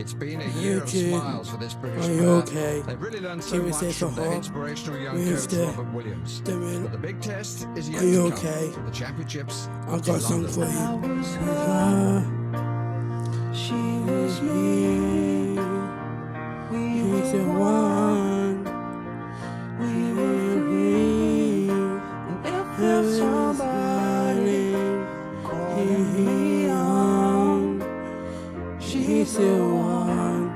It's been a year of smiles for this British Are you pair. okay? They've really learned so Give me much safe from their home. inspirational young Where's coach the- Robert Williams. But the big test is yet Are you to come. okay? The championships I got in a song London. for you. She was me. He's the one. We were free. If there's somebody calling me on, she's the one.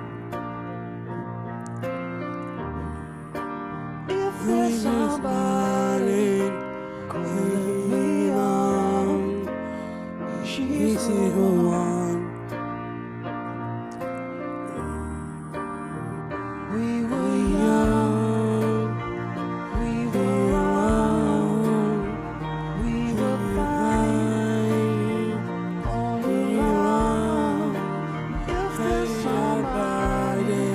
If there's somebody calling me on, she's the one. We were young, we were wrong, we were fine, all around. If there's somebody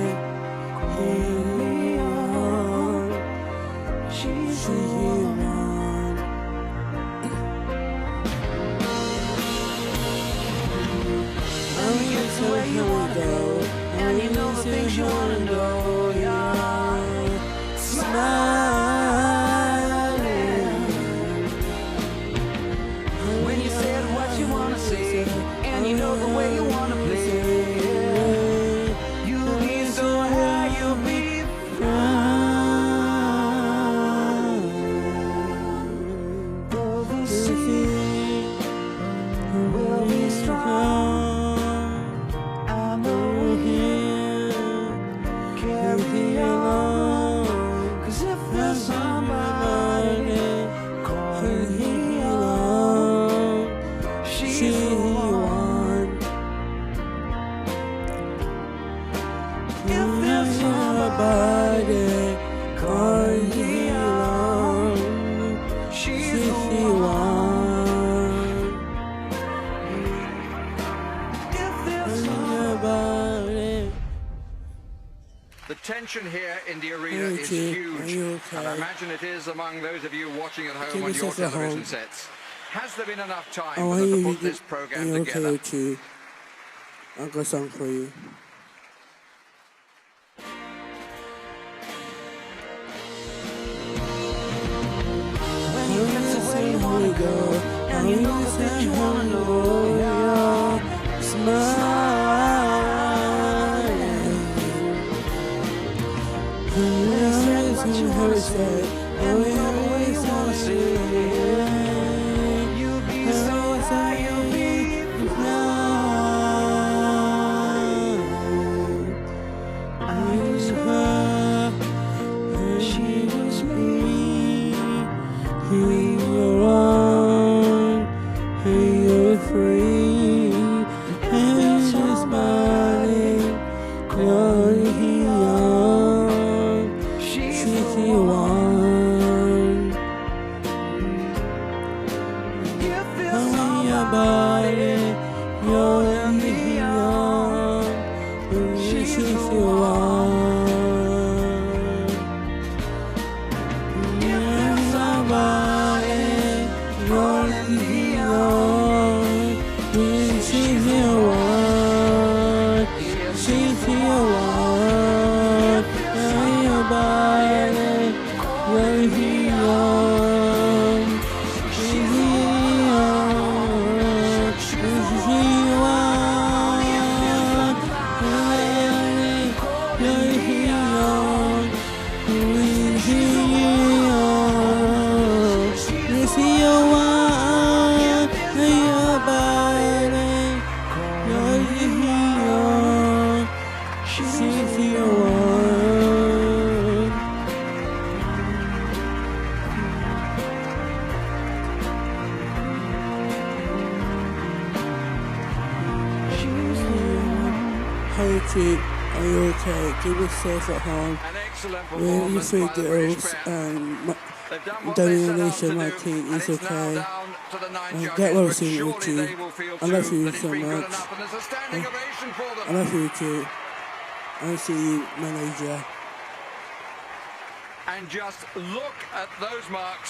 calling me on, she's the one. And we get to where you wanna go, and you know the things you wanna know, yeah. Smiling When you said what you wanna say, and you know the way you wanna play. You'll be so high, you'll be over sea. We'll be strong. I know here, carry on. 'Cause if there's somebody calling me on, she's the one. If there's somebody calling me on, she's the one. If there's somebody. The tension here in the arena Hey, is Chief, are huge. you And I okay? imagine it is among those of you watching at home Give on us your a home. television sets. Has there been enough time I for want them to you put to this are program you okay, together? Chief? I got something for you. When you get to where you wanna go, and you know the things you wanna know, yeah. Smiling. When you said what you wanna say, and you know the way you wanna say. You'll be so high, you'll be I was her, she was me. We were on, and you're free, and you're smiling, calling on, she's the one. If there's And when your somebody body, you're in the young, she's the one. And somebody, you're in the young, she's the one. She's the one. And your body, you're in the young. She's the one. She's the one. You're the young. She's the young. She's the one. And your body, you're the young. She's the one. Hey, Chief, are you okay? Keep it safe at home. An excellent With your performance three by the British girls pair. and They've done what they set out domination to my do, team and is it's now okay. down to the 9 Get judges, well but soon, surely Richie. they will feel I too love you that it's so been good much. enough, and there's a standing ovation for them. I love you too. I'll see you, manager. And just look at those marks.